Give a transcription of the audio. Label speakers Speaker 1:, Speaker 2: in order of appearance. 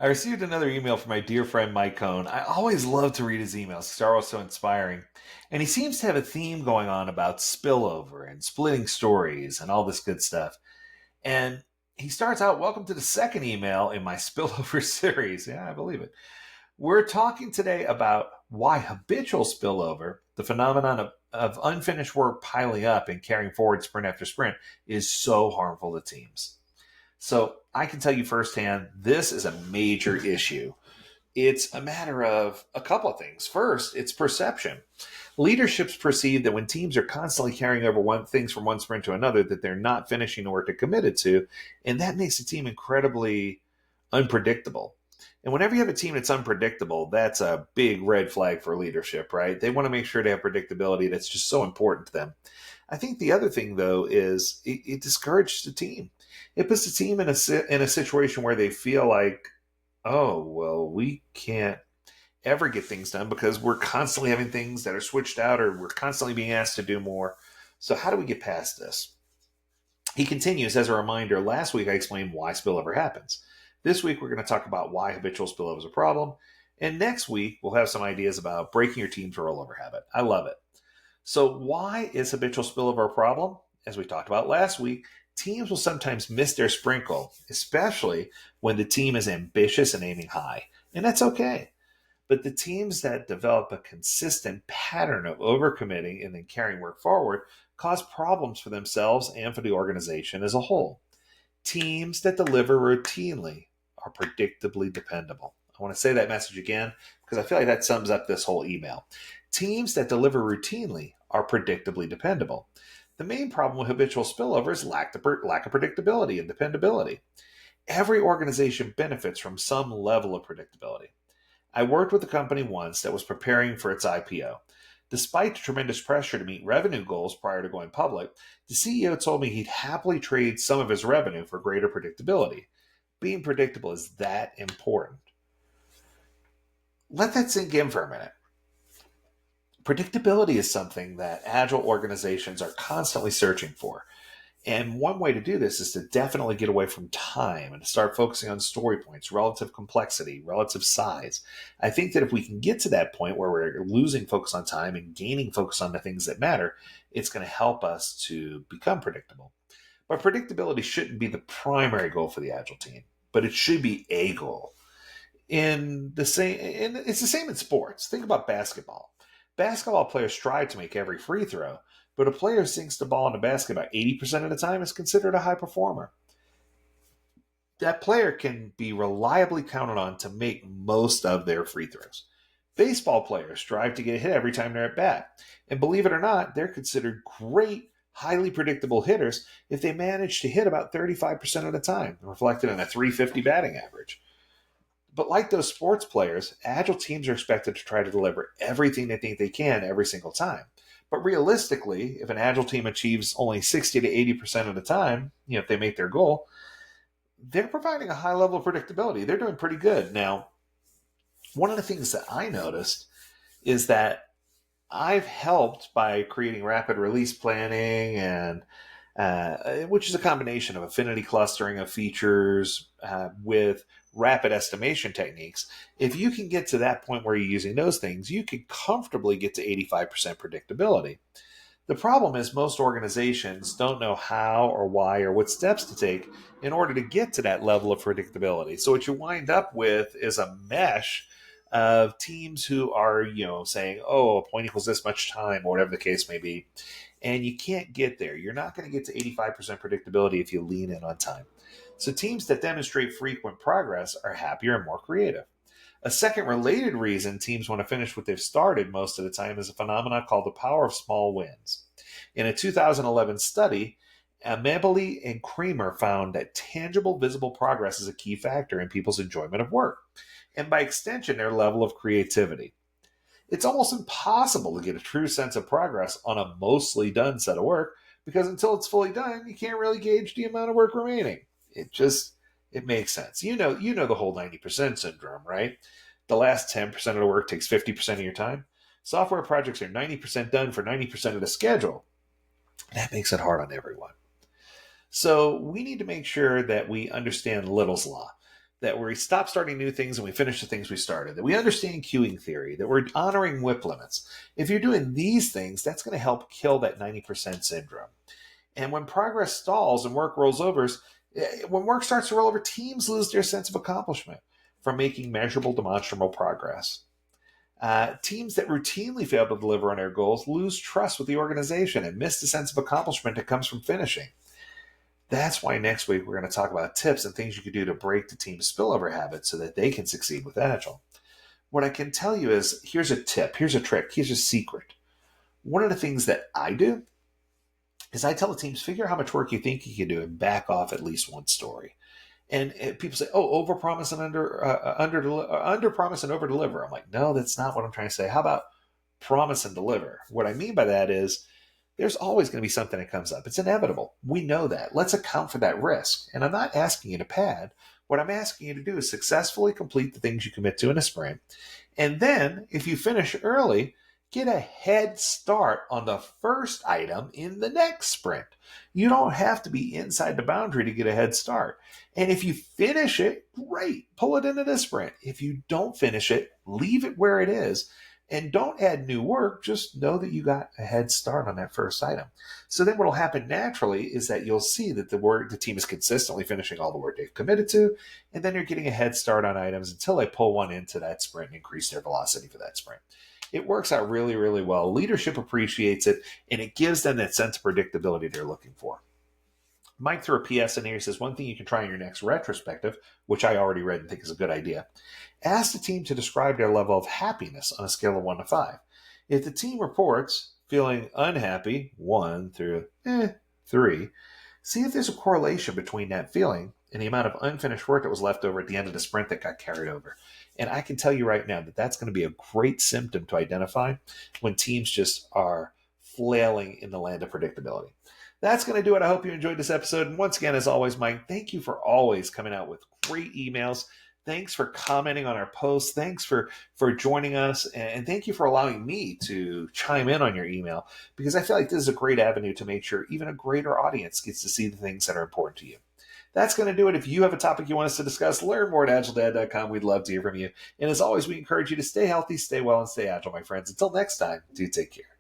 Speaker 1: I received another email from my dear friend Mike Cohn. I always love to read his emails because they're always so inspiring. And he seems to have a theme going on about spillover and splitting stories and all this good stuff. And he starts out, welcome to the second email in my spillover series. Yeah, I believe it. We're talking today about why habitual spillover, the phenomenon of unfinished work piling up and carrying forward sprint after sprint, is so harmful to teams. So I can tell you firsthand, this is a major issue. It's a matter of a couple of things. First, it's perception. Leaderships perceive that when teams are constantly carrying over things from one sprint to another, that they're not finishing the work they're committed to, and that makes the team incredibly unpredictable. And whenever you have a team that's unpredictable, that's a big red flag for leadership, right? They want to make sure they have predictability. That's just so important to them. I think the other thing, though, is it discourages the team. It puts the team in a situation where they feel like, oh, well, we can't ever get things done because we're constantly having things that are switched out or we're constantly being asked to do more. So how do we get past this? He continues, as a reminder, last week I explained why spillover happens. This week we're going to talk about why habitual spillover is a problem. And next week we'll have some ideas about breaking your team's rollover habit. I love it. So why is habitual spillover a problem? As we talked about last week, teams will sometimes miss their sprinkle, especially when the team is ambitious and aiming high. And that's okay. But the teams that develop a consistent pattern of overcommitting and then carrying work forward cause problems for themselves and for the organization as a whole. Teams that deliver routinely are predictably dependable. I want to say that message again because I feel like that sums up this whole email. Teams that deliver routinely are predictably dependable. The main problem with habitual spillover is lack of predictability and dependability. Every organization benefits from some level of predictability. I worked with a company once that was preparing for its IPO. Despite the tremendous pressure to meet revenue goals prior to going public, the CEO told me he'd happily trade some of his revenue for greater predictability. Being predictable is that important. Let that sink in for a minute. Predictability is something that agile organizations are constantly searching for. And one way to do this is to definitely get away from time and to start focusing on story points, relative complexity, relative size. I think that if we can get to that point where we're losing focus on time and gaining focus on the things that matter, it's going to help us to become predictable. But predictability shouldn't be the primary goal for the agile team, but it should be a goal. And it's the same in sports. Think about basketball. Basketball players strive to make every free throw, but a player who sinks the ball in the basket about 80% of the time is considered a high performer. That player can be reliably counted on to make most of their free throws. Baseball players strive to get a hit every time they're at bat. And believe it or not, they're considered great, highly predictable hitters if they manage to hit about 35% of the time, reflected in a 350 batting average. But like those sports players, agile teams are expected to try to deliver everything they think they can every single time. But realistically, if an agile team achieves only 60 to 80% of the time, if they make their goal, they're providing a high level of predictability. They're doing pretty good. Now, one of the things that I noticed is that I've helped by creating rapid release planning and which is a combination of affinity clustering of features with rapid estimation techniques. If you can get to that point where you're using those things, you could comfortably get to 85% predictability. The problem is most organizations don't know how or why or what steps to take in order to get to that level of predictability. So what you wind up with is a mesh of teams who are, saying, oh, a point equals this much time, or whatever the case may be. And you can't get there. You're not going to get to 85% predictability if you lean in on time. So teams that demonstrate frequent progress are happier and more creative. A second related reason teams want to finish what they've started most of the time is a phenomenon called the power of small wins. In a 2011 study, Mabely and Creamer found that tangible, visible progress is a key factor in people's enjoyment of work, and by extension, their level of creativity. It's almost impossible to get a true sense of progress on a mostly done set of work because until it's fully done, you can't really gauge the amount of work remaining. It makes sense. You know the whole 90% syndrome, right? The last 10% of the work takes 50% of your time. Software projects are 90% done for 90% of the schedule. That makes it hard on everyone. So we need to make sure that we understand Little's Law. that we stop starting new things and we finish the things we started, that we understand queuing theory, that we're honoring WIP limits. If you're doing these things, that's going to help kill that 90% syndrome. And when progress stalls and work rolls over, when work starts to roll over, teams lose their sense of accomplishment from making measurable, demonstrable progress. Teams that routinely fail to deliver on their goals lose trust with the organization and miss the sense of accomplishment that comes from finishing. That's why next week we're going to talk about tips and things you can do to break the team's spillover habits so that they can succeed with Agile. What I can tell you is, here's a tip, here's a trick, here's a secret. One of the things that I do is I tell the teams, figure out how much work you think you can do and back off at least one story. And people say, oh, overpromise and underpromise and overdeliver. I'm like, no, that's not what I'm trying to say. How about promise and deliver? What I mean by that is there's always going to be something that comes up. It's inevitable. We know that. Let's account for that risk. And I'm not asking you to pad. What I'm asking you to do is successfully complete the things you commit to in a sprint. And then if you finish early, get a head start on the first item in the next sprint. You don't have to be inside the boundary to get a head start. And if you finish it, great, pull it into the sprint. If you don't finish it, leave it where it is. And don't add new work, just know that you got a head start on that first item. So then what will happen naturally is that you'll see that the team is consistently finishing all the work they've committed to, and then you're getting a head start on items until they pull one into that sprint and increase their velocity for that sprint. It works out really, really well. Leadership appreciates it, and it gives them that sense of predictability they're looking for. Mike threw a PS in here. He says, one thing you can try in your next retrospective, which I already read and think is a good idea, ask the team to describe their level of happiness on a scale of 1 to 5. If the team reports feeling unhappy, 1 through 3, see if there's a correlation between that feeling and the amount of unfinished work that was left over at the end of the sprint that got carried over. And I can tell you right now that that's going to be a great symptom to identify when teams just are flailing in the land of predictability. That's going to do it. I hope you enjoyed this episode. And once again, as always, Mike, thank you for always coming out with great emails. Thanks for commenting on our posts. Thanks for joining us. And thank you for allowing me to chime in on your email, because I feel like this is a great avenue to make sure even a greater audience gets to see the things that are important to you. That's going to do it. If you have a topic you want us to discuss, learn more at AgileDad.com. We'd love to hear from you. And as always, we encourage you to stay healthy, stay well, and stay agile, my friends. Until next time, do take care.